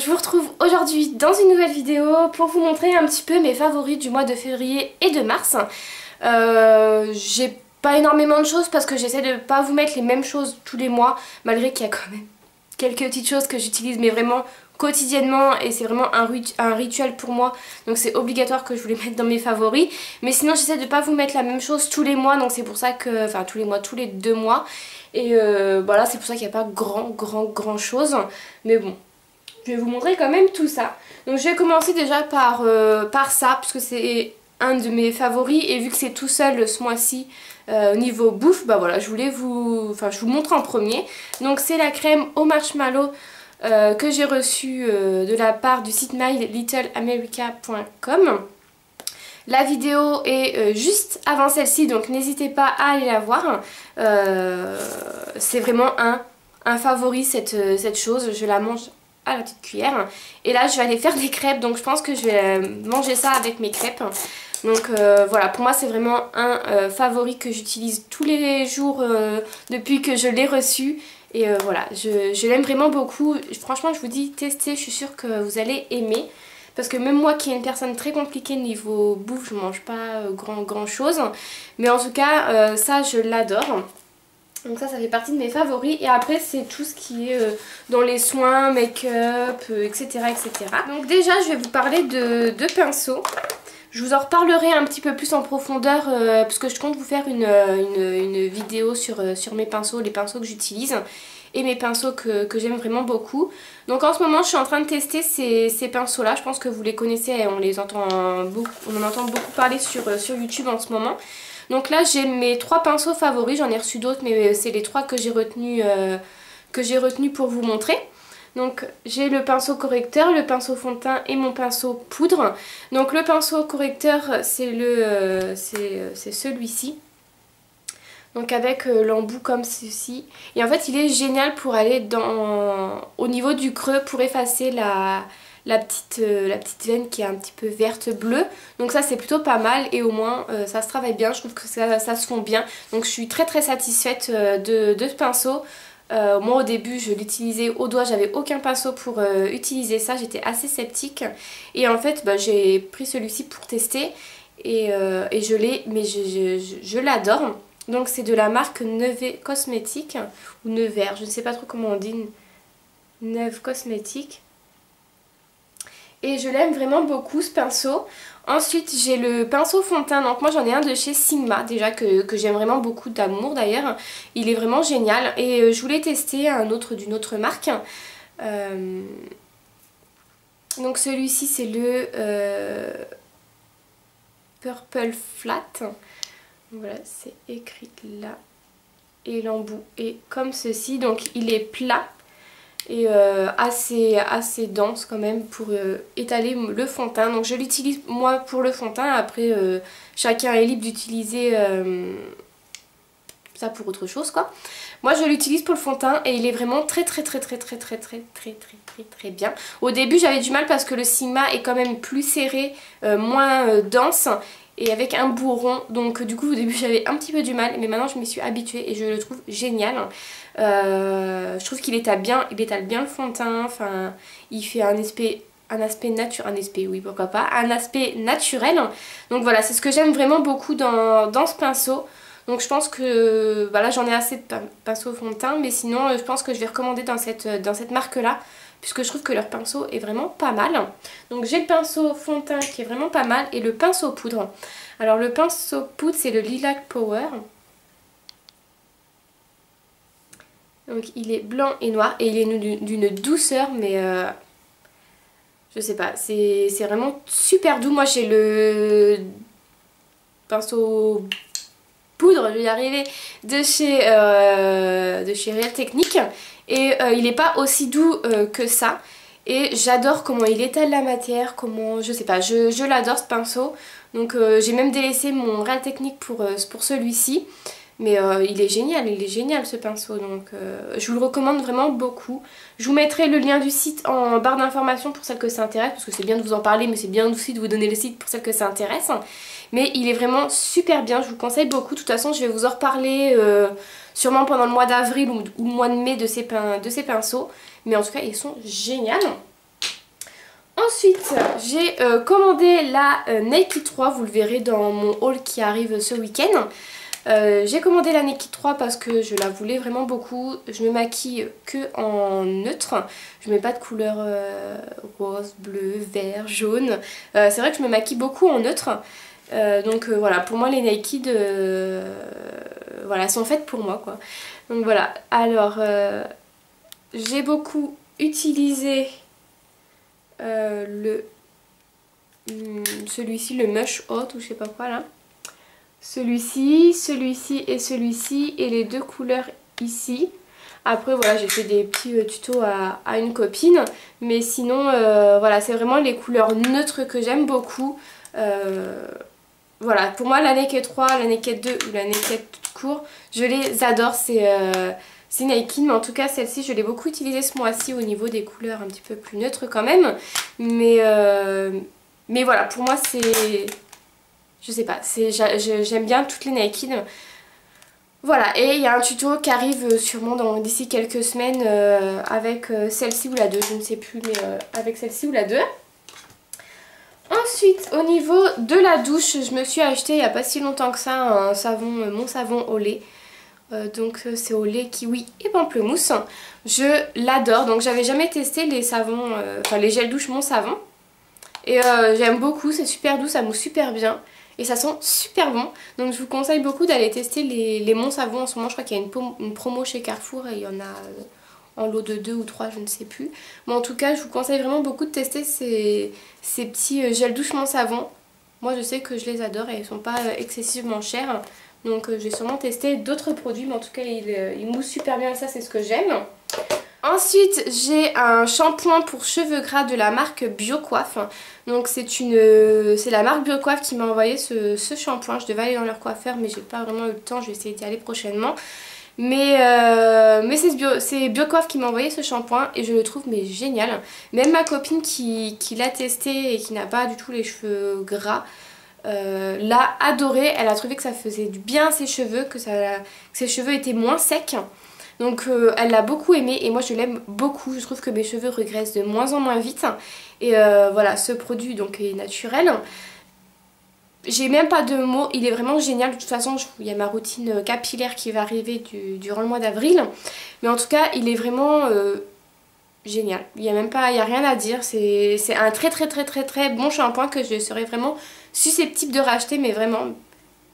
je vous retrouve aujourd'hui dans une nouvelle vidéo pour vous montrer un petit peu mes favoris du mois de février et de mars. J'ai pas énormément de choses parce que j'essaie de pas vous mettre les mêmes choses tous les mois, malgré qu'il y a quand même quelques petites choses que j'utilise mais vraiment quotidiennement et c'est vraiment un rituel pour moi, donc c'est obligatoire que je vous les mette dans mes favoris. Mais sinon j'essaie de pas vous mettre la même chose tous les mois, donc c'est pour ça que, enfin tous les mois, tous les 2 mois. Et voilà, c'est pour ça qu'il n'y a pas grand chose, mais bon, je vais vous montrer quand même tout ça. Donc je vais commencer déjà par ça, puisque c'est un de mes favoris, et vu que c'est tout seul ce mois-ci au niveau bouffe, bah voilà, je vous montre en premier. Donc c'est la crème au marshmallow que j'ai reçue de la part du site mylittleamerica.com. La vidéo est juste avant celle-ci, donc n'hésitez pas à aller la voir. C'est vraiment un favori cette chose, je la mange à la petite cuillère. Et là je vais aller faire des crêpes, donc je pense que je vais manger ça avec mes crêpes. Donc voilà, pour moi c'est vraiment un favori que j'utilise tous les jours depuis que je l'ai reçu. Et voilà, je l'aime vraiment beaucoup. Franchement je vous dis, testez, je suis sûre que vous allez aimer. Parce que même moi qui est une personne très compliquée niveau bouffe, je mange pas grand chose. Mais en tout cas, ça je l'adore. Donc ça fait partie de mes favoris. Et après c'est tout ce qui est dans les soins, make-up, etc. Donc déjà je vais vous parler de pinceaux. Je vous en reparlerai un petit peu plus en profondeur parce que je compte vous faire une vidéo sur mes pinceaux, les pinceaux que j'utilise et mes pinceaux que j'aime vraiment beaucoup. Donc en ce moment je suis en train de tester ces pinceaux là, je pense que vous les connaissez, on en entend beaucoup parler sur YouTube en ce moment. Donc là j'ai mes 3 pinceaux favoris, j'en ai reçu d'autres mais c'est les 3 que j'ai retenus pour vous montrer. Donc j'ai le pinceau correcteur, le pinceau fond de teint et mon pinceau poudre. Donc le pinceau correcteur c'est celui-ci. Donc avec l'embout comme ceci. Et en fait il est génial pour aller au niveau du creux pour effacer la petite veine qui est un petit peu verte bleue. Donc ça c'est plutôt pas mal et au moins ça se travaille bien, je trouve que ça se fond bien. Donc je suis très satisfaite de ce pinceau. Moi au début je l'utilisais au doigt, j'avais aucun pinceau pour utiliser ça, j'étais assez sceptique. Et en fait bah, j'ai pris celui-ci pour tester et je l'ai, mais je l'adore. Donc c'est de la marque Neuve Cosmétique ou Nevers, je ne sais pas trop comment on dit, Neuve Cosmétique. Et je l'aime vraiment beaucoup ce pinceau. Ensuite j'ai le pinceau fond de teint, donc moi j'en ai un de chez Sigma déjà que j'aime vraiment beaucoup, d'amour d'ailleurs. Il est vraiment génial et je voulais tester un autre d'une autre marque. Donc celui-ci c'est le Purple Flat. Voilà, c'est écrit là. Et l'embout est comme ceci, donc il est plat. Et assez dense quand même pour étaler le fond de teint. Donc je l'utilise moi pour le fond de teint, après chacun est libre d'utiliser ça pour autre chose quoi. Moi je l'utilise pour le fond de teint et il est vraiment très bien. Au début j'avais du mal parce que le Sigma est quand même plus serré, moins dense et avec un bout rond, donc du coup au début j'avais un petit peu du mal, mais maintenant je m'y suis habituée et je le trouve génial. Je trouve qu'il étale bien le fond de teint, enfin il fait un aspect naturel, un aspect naturel. Donc voilà, c'est ce que j'aime vraiment beaucoup dans ce pinceau. Donc je pense que voilà, j'en ai assez de pinceaux fond de teint, mais sinon je pense que je vais recommander dans cette marque là, puisque je trouve que leur pinceau est vraiment pas mal. Donc j'ai le pinceau fond de teint qui est vraiment pas mal et le pinceau poudre. Alors le pinceau poudre c'est le Lilac Power. Donc il est blanc et noir et il est d'une douceur mais je sais pas, c'est vraiment super doux. Moi j'ai le pinceau poudre, je vais y arriver, de chez Real Technique et il n'est pas aussi doux que ça. Et j'adore comment il étale la matière, comment, je sais pas, je l'adore ce pinceau. Donc j'ai même délaissé mon Real Technique pour celui-ci. Mais il est génial ce pinceau, donc je vous le recommande vraiment beaucoup. Je vous mettrai le lien du site en barre d'informations pour celles que ça intéresse, parce que c'est bien de vous en parler, mais c'est bien aussi de vous donner le site pour celles que ça intéresse. Mais il est vraiment super bien, je vous le conseille beaucoup. De toute façon, je vais vous en reparler sûrement pendant le mois d'avril ou le mois de mai de ces pinceaux. Mais en tout cas, ils sont géniaux. Ensuite, j'ai commandé la Nike 3, vous le verrez dans mon haul qui arrive ce week-end. J'ai commandé la Nike 3 parce que je la voulais vraiment beaucoup. Je me maquille que en neutre. Je mets pas de couleur rose, bleu, vert, jaune. C'est vrai que je me maquille beaucoup en neutre. Donc voilà, pour moi les Nike voilà, sont faites pour moi quoi. Donc voilà, alors j'ai beaucoup utilisé celui-ci, le Mush Hot ou je sais pas quoi là. Celui-ci, celui-ci et celui-ci et les deux couleurs ici. Après voilà, j'ai fait des petits tutos à une copine. Mais sinon voilà, c'est vraiment les couleurs neutres que j'aime beaucoup. Voilà, pour moi la Naked 3, la Naked 2 ou la Naked toute court, je les adore, c'est Nike, mais en tout cas celle-ci je l'ai beaucoup utilisée ce mois-ci au niveau des couleurs un petit peu plus neutres quand même. Mais voilà, pour moi c'est... Je sais pas, j'aime bien toutes les Nike. Voilà, et il y a un tuto qui arrive sûrement d'ici quelques semaines avec celle-ci ou la 2, je ne sais plus, mais avec celle-ci ou la 2. Ensuite, au niveau de la douche, je me suis acheté il n'y a pas si longtemps que ça un savon, mon savon au lait. Donc c'est au lait, kiwi et pamplemousse. Je l'adore, donc j'avais jamais testé les savons, enfin les gels douche mon savon. Et j'aime beaucoup, c'est super doux, ça mousse super bien. Et ça sent super bon. Donc je vous conseille beaucoup d'aller tester les Mon Savon. En ce moment je crois qu'il y a une promo chez Carrefour et il y en a en lot de 2 ou 3, je ne sais plus. Mais en tout cas je vous conseille vraiment beaucoup de tester ces petits gels douche Mon Savon. Moi je sais que je les adore et ils sont pas excessivement chers. Donc je vais sûrement tester d'autres produits. Mais en tout cas ils moussent super bien, ça c'est ce que j'aime. Ensuite j'ai un shampoing pour cheveux gras de la marque Biocoiffe. Donc c'est la marque Biocoiffe qui m'a envoyé ce shampoing. Je devais aller dans leur coiffeur mais j'ai pas vraiment eu le temps, je vais essayer d'y aller prochainement. Mais c'est Biocoiffe qui m'a envoyé ce shampoing et je le trouve mais génial. Même ma copine qui l'a testé et qui n'a pas du tout les cheveux gras l'a adoré. Elle a trouvé que ça faisait du bien à ses cheveux, que ses cheveux étaient moins secs. Donc elle l'a beaucoup aimé et moi je l'aime beaucoup. Je trouve que mes cheveux regraissent de moins en moins vite. Et voilà, ce produit donc est naturel. J'ai même pas de mots, il est vraiment génial. De toute façon il y a ma routine capillaire qui va arriver durant le mois d'avril. Mais en tout cas il est vraiment génial. Il n'y a même pas, il y a rien à dire. C'est un très bon shampoing que je serais vraiment susceptible de racheter. Mais vraiment...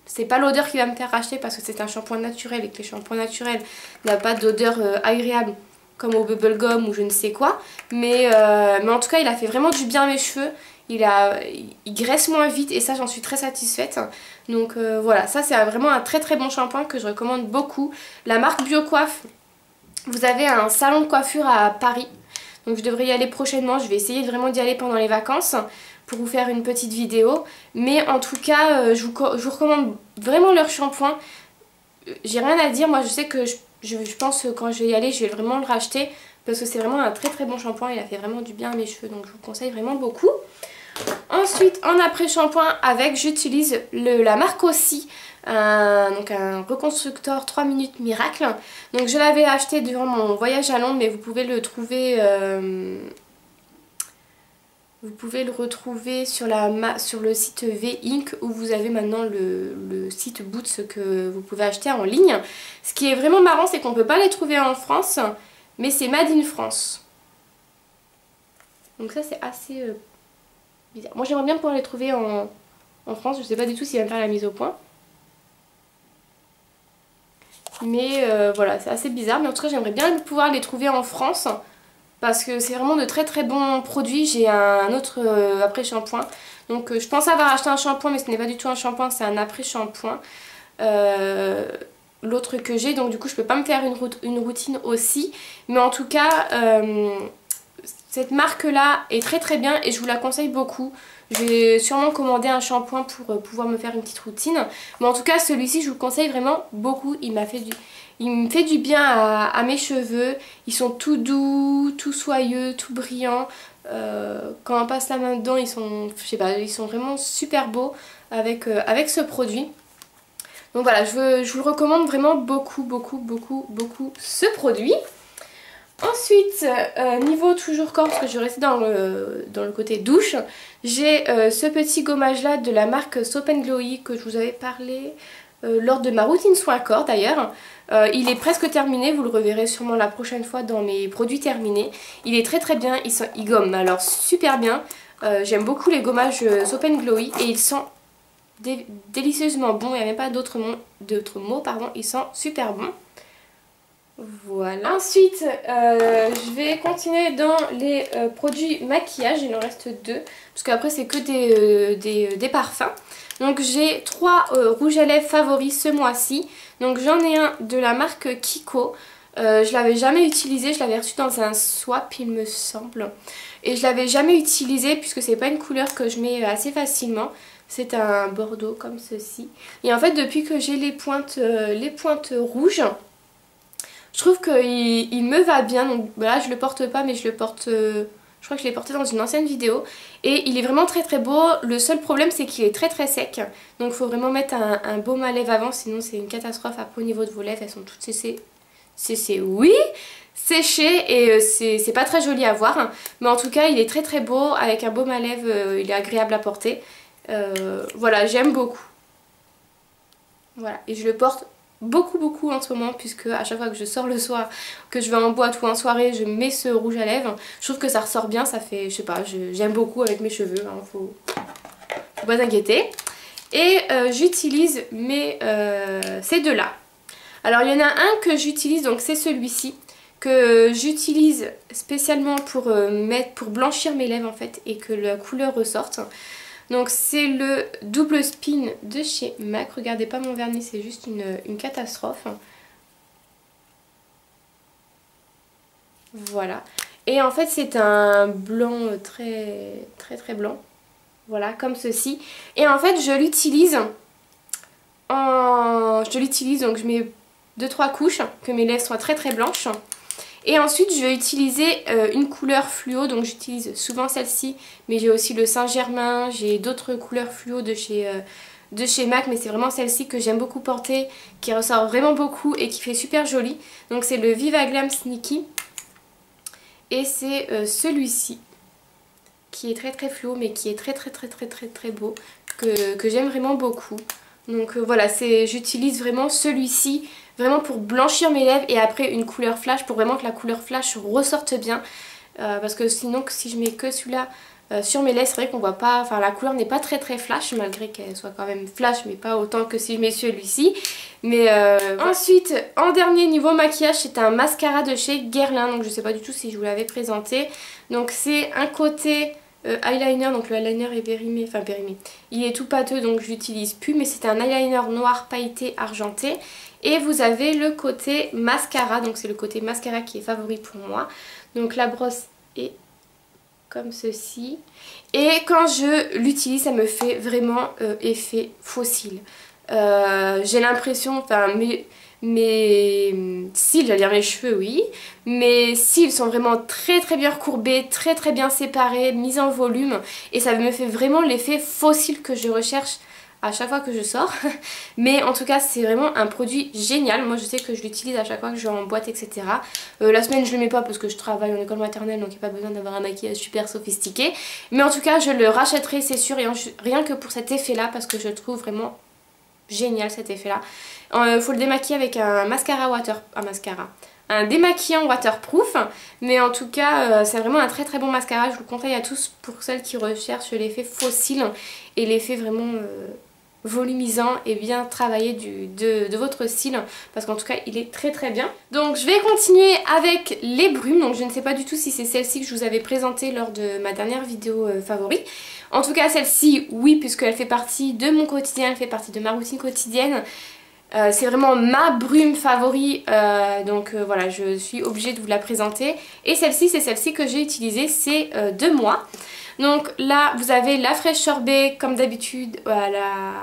C'est pas l'odeur qui va me faire racheter parce que c'est un shampoing naturel et que les shampoings naturels n'ont pas d'odeur agréable comme au bubblegum ou je ne sais quoi. Mais en tout cas il a fait vraiment du bien à mes cheveux. Il graisse moins vite et ça j'en suis très satisfaite. Donc voilà, ça c'est vraiment un très bon shampoing que je recommande beaucoup. La marque Biocoiffe, vous avez un salon de coiffure à Paris. Donc je devrais y aller prochainement, je vais essayer vraiment d'y aller pendant les vacances pour vous faire une petite vidéo. Mais en tout cas, je vous recommande vraiment leur shampoing. J'ai rien à dire, moi je sais que je pense que quand je vais y aller, je vais vraiment le racheter. Parce que c'est vraiment un très bon shampoing, il a fait vraiment du bien à mes cheveux. Donc je vous conseille vraiment beaucoup. Ensuite, en après-shampoing avec, j'utilise la marque aussi. Donc un reconstructeur 3 minutes miracle. Donc je l'avais acheté durant mon voyage à Londres, mais vous pouvez le trouver retrouver sur le site V-Ink où vous avez maintenant le site Boots que vous pouvez acheter en ligne. Ce qui est vraiment marrant, c'est qu'on ne peut pas les trouver en France, mais c'est Made in France. Donc ça c'est assez bizarre. Moi j'aimerais bien pouvoir les trouver en France, je sais pas du tout s'il va me faire la mise au point. Mais voilà, c'est assez bizarre. Mais en tout cas, j'aimerais bien pouvoir les trouver en France. Parce que c'est vraiment de très bons produits. J'ai un autre après-shampoing. Donc je pense avoir acheté un shampoing, mais ce n'est pas du tout un shampoing, c'est un après-shampoing. L'autre que j'ai, donc du coup je peux pas me faire une routine aussi. Mais en tout cas, cette marque-là est très bien et je vous la conseille beaucoup. Je vais sûrement commander un shampoing pour pouvoir me faire une petite routine. Mais en tout cas, celui-ci, je vous le conseille vraiment beaucoup. Il me fait du bien à mes cheveux. Ils sont tout doux, tout soyeux, tout brillants. Quand on passe la main dedans, ils sont, je sais pas, ils sont vraiment super beaux avec ce produit. Donc voilà, je vous le recommande vraiment beaucoup ce produit. Ensuite, niveau toujours corps, parce que je restais dans le côté douche, j'ai ce petit gommage là de la marque Soap & Glowy que je vous avais parlé lors de ma routine soin corps d'ailleurs. Il est presque terminé, vous le reverrez sûrement la prochaine fois dans mes produits terminés. Il est très très bien, il gomme alors super bien. J'aime beaucoup les gommages Soap & Glowy et ils sont délicieusement bons, il n'y a même pas d'autres mots, pardon, ils sont super bons. Voilà. Ensuite, je vais continuer dans les produits maquillage, il en reste 2, parce qu'après c'est que des parfums. Donc j'ai 3 rouges à lèvres favoris ce mois-ci. Donc j'en ai un de la marque Kiko. Je l'avais jamais utilisé, je l'avais reçu dans un swap il me semble. Et je l'avais jamais utilisé puisque c'est pas une couleur que je mets assez facilement. C'est un bordeaux comme ceci. Et en fait depuis que j'ai les pointes rouges, je trouve qu'il me va bien. Donc là je le porte pas mais je le porte... je crois que je l'ai porté dans une ancienne vidéo. Et il est vraiment très très beau. Le seul problème c'est qu'il est très très sec. Donc il faut vraiment mettre un baume à lèvres avant. Sinon c'est une catastrophe. Après au niveau de vos lèvres elles sont toutes séchées. Et c'est pas très joli à voir. Mais en tout cas il est très très beau. Avec un baume à lèvres il est agréable à porter. Voilà, j'aime beaucoup. Voilà, et je le porte beaucoup en ce moment puisque à chaque fois que je sors le soir, que je vais en boîte ou en soirée, je mets ce rouge à lèvres. Je trouve que ça ressort bien, ça fait, je sais pas, j'aime beaucoup avec mes cheveux, hein, faut pas s'inquiéter. Et j'utilise ces deux-là. Alors il y en a un que j'utilise, donc c'est celui-ci, que j'utilise spécialement pour blanchir mes lèvres en fait et que la couleur ressorte. Donc c'est le double spin de chez MAC. Regardez pas mon vernis, c'est juste une catastrophe. Voilà. Et en fait c'est un blanc très blanc. Voilà, comme ceci. Et en fait je l'utilise donc je mets 2-3 couches, que mes lèvres soient très blanches. Et ensuite je vais utiliser une couleur fluo, donc j'utilise souvent celle-ci, mais j'ai aussi le Saint-Germain, j'ai d'autres couleurs fluo de chez MAC, mais c'est vraiment celle-ci que j'aime beaucoup porter, qui ressort vraiment beaucoup et qui fait super joli. Donc c'est le Viva Glam Sneaky, et c'est celui-ci, qui est très fluo, mais qui est très beau, que j'aime vraiment beaucoup. Donc voilà, j'utilise vraiment celui-ci, vraiment pour blanchir mes lèvres et après une couleur flash pour vraiment que la couleur flash ressorte bien. Parce que sinon si je mets que celui-là sur mes lèvres, c'est vrai qu'on voit pas, enfin la couleur n'est pas très flash malgré qu'elle soit quand même flash mais pas autant que si je mets celui-ci. Mais ensuite, en dernier niveau maquillage, c'est un mascara de chez Guerlain, donc je sais pas du tout si je vous l'avais présenté. Donc c'est un côté... eyeliner, donc le eyeliner est périmé, il est tout pâteux donc je l'utilise plus, mais c'est un eyeliner noir pailleté argenté. Et vous avez le côté mascara, donc c'est le côté mascara qui est favori pour moi. Donc la brosse est comme ceci. Et quand je l'utilise, ça me fait vraiment effet faux cils. J'ai l'impression, enfin mes cils, j'allais dire mes cheveux, oui, mes cils sont vraiment très bien recourbés, très bien séparés, mis en volume, et ça me fait vraiment l'effet faux cils que je recherche à chaque fois que je sors. Mais en tout cas c'est vraiment un produit génial. Moi je sais que je l'utilise à chaque fois que je vais en boîte, etc. La semaine je le mets pas parce que je travaille en école maternelle, donc il n'y a pas besoin d'avoir un maquillage super sophistiqué, mais en tout cas je le rachèterai c'est sûr, et rien que pour cet effet là, parce que je trouve vraiment génial cet effet là. Faut le démaquiller avec un mascara un démaquillant waterproof, mais en tout cas c'est vraiment un très bon mascara. Je vous le conseille à tous pour celles qui recherchent l'effet faux cils et l'effet vraiment volumisant et bien travaillé de votre cil, parce qu'en tout cas il est très bien. Donc je vais continuer avec les brumes. Donc je ne sais pas du tout si c'est celle-ci que je vous avais présentée lors de ma dernière vidéo favori. En tout cas celle-ci oui, puisqu'elle fait partie de mon quotidien, elle fait partie de ma routine quotidienne. C'est vraiment ma brume favori, donc voilà, je suis obligée de vous la présenter. Et celle-ci, c'est celle-ci que j'ai utilisée ces 2 mois. Donc là, vous avez la fraîche sorbet comme d'habitude à la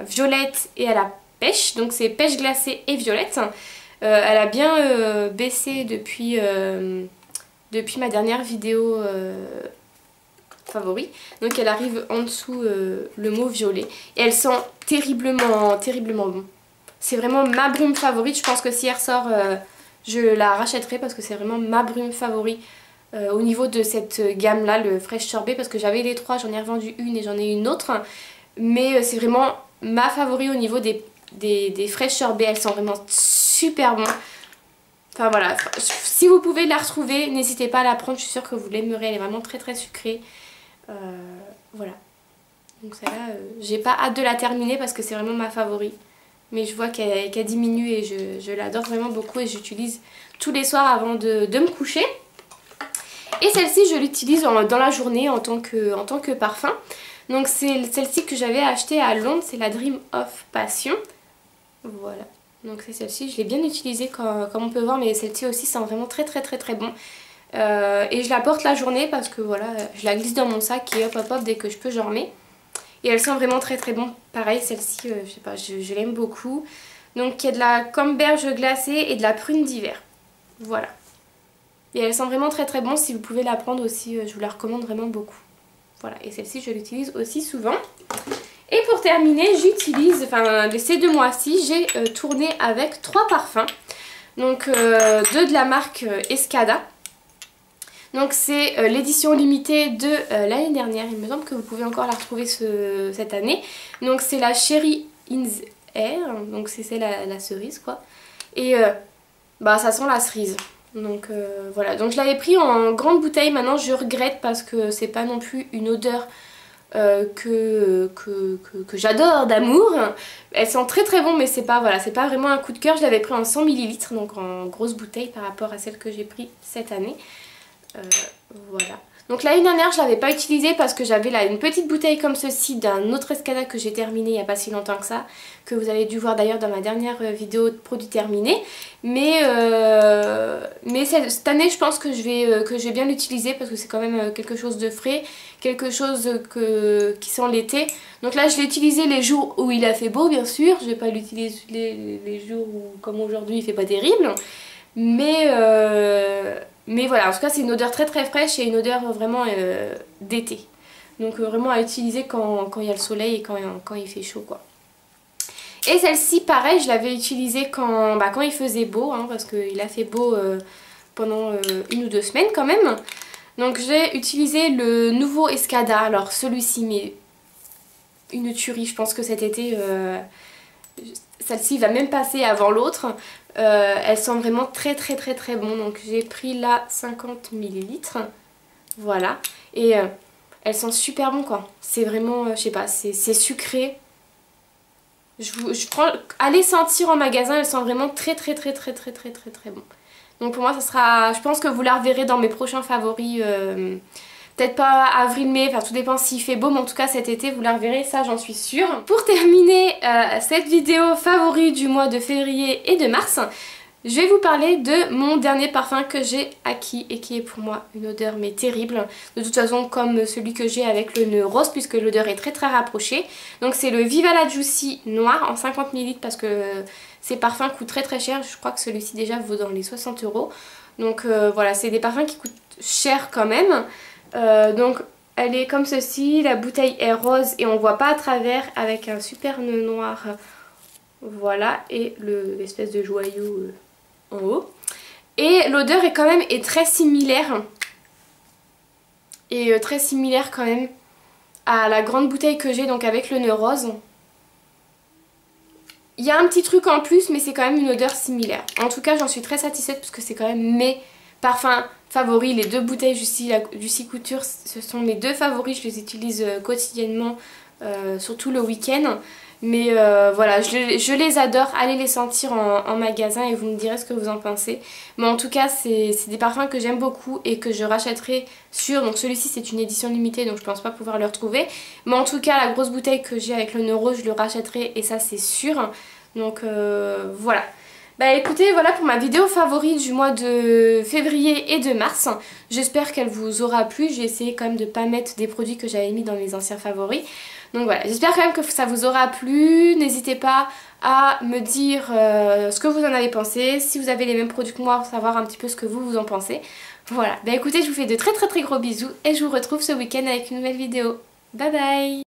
violette et à la pêche. Donc c'est pêche glacée et violette. Elle a bien baissé depuis ma dernière vidéo favori. Donc elle arrive en dessous le mot violet. Et elle sent terriblement bon. C'est vraiment ma brume favorite. Je pense que si elle ressort je la rachèterai parce que c'est vraiment ma brume favori au niveau de cette gamme là, le Fresh Sorbet, parce que j'avais les trois, j'en ai revendu une et j'en ai une autre, mais c'est vraiment ma favori au niveau des Fresh Sorbet. Elles sont vraiment super bons. Enfin voilà, si vous pouvez la retrouver, n'hésitez pas à la prendre, je suis sûre que vous l'aimerez, elle est vraiment très très sucrée. Voilà. Donc celle-là, j'ai pas hâte de la terminer parce que c'est vraiment ma favori. Mais je vois qu'elle diminue et je l'adore vraiment beaucoup et j'utilise tous les soirs avant de me coucher. Et celle-ci, je l'utilise dans la journée en tant que parfum. Donc c'est celle-ci que j'avais achetée à Londres, c'est la Dream of Passion. Voilà. Donc c'est celle-ci, je l'ai bien utilisée comme on peut voir, mais celle-ci aussi sent vraiment très très très très bon. Et je la porte la journée parce que voilà, je la glisse dans mon sac et hop hop hop, dès que je peux j'en remets. Et elle sent vraiment très très bon. Pareil, celle-ci, je sais pas, je l'aime beaucoup. Donc il y a de la camberge glacée et de la prune d'hiver. Voilà. Et elle sent vraiment très très bon, si vous pouvez la prendre aussi, je vous la recommande vraiment beaucoup. Voilà, et celle-ci je l'utilise aussi souvent. Et pour terminer, j'utilise, enfin ces 2 mois-ci, j'ai tourné avec 3 parfums. Donc 2 de la marque Escada. Donc c'est l'édition limitée de l'année dernière, il me semble que vous pouvez encore la retrouver cette année. Donc c'est la Cherry in the Air, donc c'est la cerise quoi. Et bah ça sent la cerise. Donc voilà, donc je l'avais pris en grande bouteille, maintenant je regrette parce que c'est pas non plus une odeur que j'adore d'amour. Elle sent très très bon mais c'est pas, voilà, c'est pas vraiment un coup de cœur. Je l'avais pris en 100 ml, donc en grosse bouteille par rapport à celle que j'ai pris cette année. Voilà. Donc l'année dernière je l'avais pas utilisée parce que j'avais là une petite bouteille comme ceci d'un autre Escada que j'ai terminé il n'y a pas si longtemps que ça, que vous avez dû voir d'ailleurs dans ma dernière vidéo de produits terminés. Mais cette année je pense que je vais bien l'utiliser parce que c'est quand même quelque chose de frais, quelque chose qui sent l'été. Donc là je l'ai utilisé les jours où il a fait beau bien sûr, je vais pas l'utiliser les jours où comme aujourd'hui il fait pas terrible. Mais voilà, en tout cas c'est une odeur très très fraîche et une odeur vraiment d'été. Donc vraiment à utiliser quand il y a le soleil et quand il fait chaud quoi. Et celle-ci pareil, je l'avais utilisée quand il faisait beau, hein, parce qu'il a fait beau pendant 1 ou 2 semaines quand même. Donc j'ai utilisé le nouveau Escada, alors celui-ci mais une tuerie, je pense que cet été celle-ci va même passer avant l'autre. Elle sent vraiment très très très très bon. Donc j'ai pris là 50 ml. Voilà. Et elle sent super bon quoi. C'est vraiment, je sais pas, c'est sucré. Allez sentir en magasin, elle sent vraiment très très très très très très très très bon. Donc pour moi ça sera, je pense que vous la reverrez dans mes prochains favoris. Peut-être pas avril-mai, enfin tout dépend s'il fait beau, mais en tout cas cet été vous la reverrez, ça j'en suis sûre. Pour terminer cette vidéo favori du mois de février et de mars, je vais vous parler de mon dernier parfum que j'ai acquis et qui est pour moi une odeur mais terrible. De toute façon comme celui que j'ai avec le nœud rose puisque l'odeur est très très rapprochée. Donc c'est le Viva la Juicy noir en 50 ml parce que ces parfums coûtent très très cher. Je crois que celui-ci déjà vaut dans les 60 €. Donc voilà, c'est des parfums qui coûtent cher quand même. Donc elle est comme ceci, la bouteille est rose et on voit pas à travers avec un super nœud noir, voilà, et l'espèce de joyau en haut. Et l'odeur est quand même très similaire, et très similaire quand même à la grande bouteille que j'ai, donc avec le nœud rose. Il y a un petit truc en plus mais c'est quand même une odeur similaire. En tout cas j'en suis très satisfaite parce que c'est quand même mes parfums favoris. Les 2 bouteilles Juicy Couture, ce sont mes 2 favoris, je les utilise quotidiennement, surtout le week-end. Mais voilà, je les adore, allez les sentir en magasin et vous me direz ce que vous en pensez. Mais en tout cas c'est des parfums que j'aime beaucoup et que je rachèterai sur, donc celui-ci c'est une édition limitée donc je pense pas pouvoir le retrouver. Mais en tout cas la grosse bouteille que j'ai avec le nœud rose je le rachèterai et ça c'est sûr. Donc voilà. Bah écoutez, voilà pour ma vidéo favorite du mois de février et de mars. J'espère qu'elle vous aura plu. J'ai essayé quand même de pas mettre des produits que j'avais mis dans mes anciens favoris. Donc voilà, j'espère quand même que ça vous aura plu. N'hésitez pas à me dire ce que vous en avez pensé. Si vous avez les mêmes produits que moi, savoir un petit peu ce que vous en pensez. Voilà, bah écoutez, je vous fais de très très très gros bisous et je vous retrouve ce week-end avec une nouvelle vidéo. Bye bye!